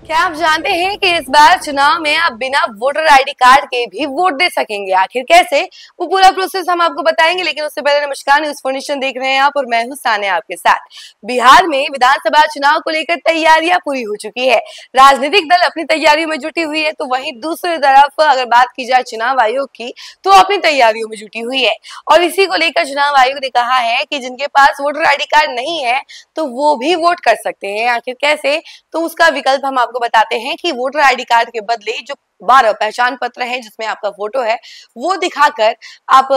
क्या आप जानते हैं कि इस बार चुनाव में आप बिना वोटर आईडी कार्ड के भी वोट दे सकेंगे? आखिर कैसे, वो पूरा प्रोसेस हम आपको बताएंगे। लेकिन उससे पहले नमस्कार, न्यूज फॉर्नेशन देख रहे हैं आप और मैं हूं सानिया आपके साथ। बिहार में विधानसभा चुनाव को लेकर तैयारियां पूरी हो चुकी है। राजनीतिक दल अपनी तैयारियों में जुटी हुई है, तो वहीं दूसरी तरफ अगर बात की जाए चुनाव आयोग की, तो अपनी तैयारियों में जुटी हुई है। और इसी को लेकर चुनाव आयोग ने कहा है कि जिनके पास वोटर आईडी कार्ड नहीं है तो वो भी वोट कर सकते हैं। आखिर कैसे, तो उसका विकल्प हम आपको बताते हैं कि वोटर आईडी कार्ड के बदले जो 12 पहचान पत्र है जिसमें आपका फोटो है वो दिखाकर आप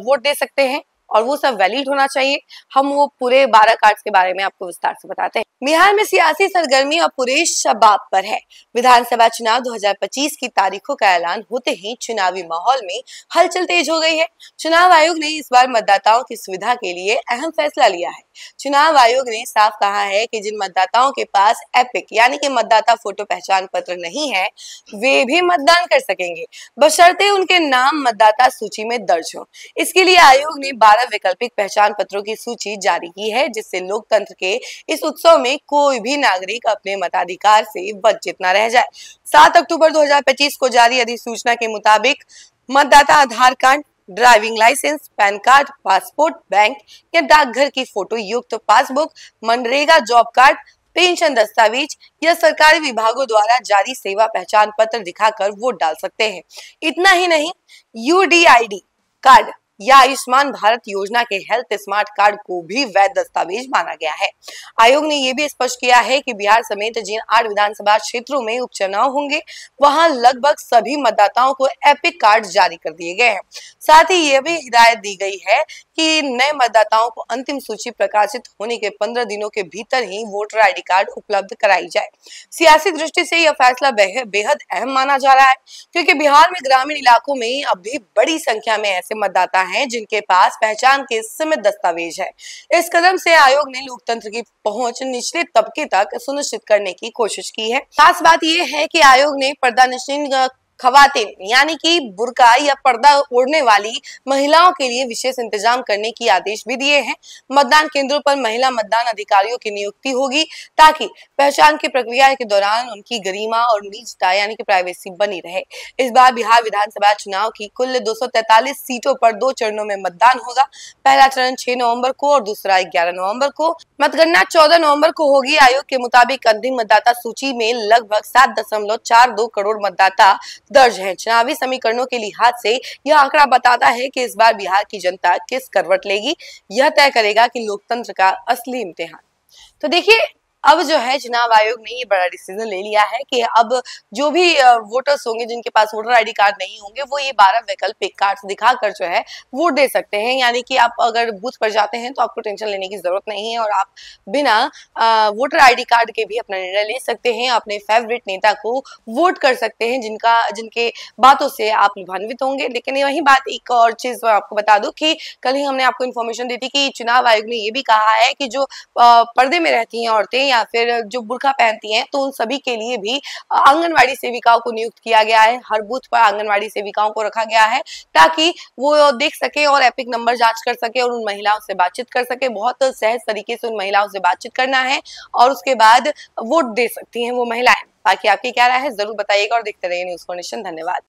वोट दे सकते हैं, और वो सब वैलिड होना चाहिए। हम वो पूरे 12 कार्ड्स के बारे में आपको विस्तार से बताते हैं। बिहार में सियासी सरगर्मी अब पूरे शबाब पर है। विधानसभा चुनाव 2025 की तारीखों का ऐलान होते ही चुनावी माहौल में हलचल तेज हो गई है। चुनाव आयोग ने इस बार मतदाताओं की सुविधा के लिए अहम फैसला लिया है। चुनाव आयोग ने साफ कहा है कि जिन मतदाताओं के पास एपिक यानी कि मतदाता फोटो पहचान पत्र नहीं है, वे भी मतदान कर सकेंगे, बशर्ते उनके नाम मतदाता सूची में दर्ज हो। इसके लिए आयोग ने 12 वैकल्पिक पहचान पत्रों की सूची जारी की है, जिससे लोकतंत्र के इस उत्सव में कोई भी नागरिक अपने मताधिकार से वंचित न रह जाए। 7 अक्टूबर 2025 को जारी अधिसूचना के मुताबिक मतदाता Aadhaar card, driving licence, PAN card, passport, bank या डाकघर की फोटो युक्त passbook, MNREGA job card, pension दस्तावेज या सरकारी विभागों द्वारा जारी सेवा पहचान पत्र दिखाकर वोट डाल सकते हैं। इतना ही नहीं, यूडीआईडी कार्ड या आयुष्मान भारत योजना के हेल्थ स्मार्ट कार्ड को भी वैध दस्तावेज माना गया है। आयोग ने यह भी स्पष्ट किया है कि बिहार समेत जिन 8 विधानसभा क्षेत्रों में उपचुनाव होंगे, वहां लगभग सभी मतदाताओं को एपिक कार्ड जारी कर दिए गए हैं। साथ ही यह भी हिदायत दी गई है कि नए मतदाताओं को अंतिम सूची प्रकाशित होने के 15 दिनों के भीतर ही वोटर आईडी कार्ड उपलब्ध कराई जाए। सियासी दृष्टि से यह फैसला बेहद अहम माना जा रहा है, क्योंकि बिहार में ग्रामीण इलाकों में अब भी बड़ी संख्या में ऐसे मतदाता हैं जिनके पास पहचान के सीमित दस्तावेज है। इस कदम से आयोग ने लोकतंत्र की पहुंच निचले तबके तक सुनिश्चित करने की कोशिश की है। खास बात यह है कि आयोग ने पर्दानशीन खवातीन यानी कि बुर्का या पर्दा ओढ़ने वाली महिलाओं के लिए विशेष इंतजाम करने की आदेश भी दिए हैं। मतदान केंद्रों पर महिला मतदान अधिकारियों की नियुक्ति होगी, ताकि पहचान की प्रक्रिया के दौरान उनकी गरिमा और निजता यानी कि प्राइवेसी बनी रहे। इस बार बिहार विधानसभा चुनाव की कुल 243 सीटों पर 2 चरणों में मतदान होगा। पहला चरण 6 नवंबर को और दूसरा 11 नवंबर को। मतगणना 14 नवंबर को होगी। आयोग के मुताबिक अंतिम मतदाता सूची में लगभग 7.42 करोड़ मतदाता दर्ज है। चुनावी समीकरणों के लिहाज से यह आंकड़ा बताता है कि इस बार बिहार की जनता किस करवट लेगी, यह तय करेगा कि लोकतंत्र का असली इम्तिहान। तो देखिए, अब जो है चुनाव आयोग ने ये बड़ा डिसीजन ले लिया है कि अब जो भी वोटर्स होंगे जिनके पास वोटर आईडी कार्ड नहीं होंगे, वो ये 12 वैकल्पिक कार्ड दिखाकर जो है वोट दे सकते हैं। यानी कि आप अगर बूथ पर जाते हैं तो आपको टेंशन लेने की जरूरत नहीं है, और आप बिना वोटर आईडी कार्ड के भी अपना निर्णय ले सकते हैं। अपने फेवरेट नेता को वोट कर सकते हैं जिनके बातों से आप लाभान्वित होंगे। लेकिन वही बात, एक और चीज आपको बता दूं कि कल ही हमने आपको इन्फॉर्मेशन दी थी कि चुनाव आयोग ने ये भी कहा है कि जो पर्दे में रहती हैं औरतें या फिर जो बुर्का पहनती हैं, तो उन सभी के लिए भी आंगनवाड़ी सेविकाओं को नियुक्त किया गया है। हर बूथ पर आंगनवाड़ी सेविकाओं को रखा गया है, ताकि वो देख सके और एपिक नंबर जांच कर सके और उन महिलाओं से बातचीत कर सके। बहुत सहज तरीके से उन महिलाओं से बातचीत करना है और उसके बाद वोट दे सकती हैं वो महिलाएं। बाकी आपकी क्या राय है, जरूर बताइएगा और देखते रहिए न्यूज फॉर्नेशन। धन्यवाद।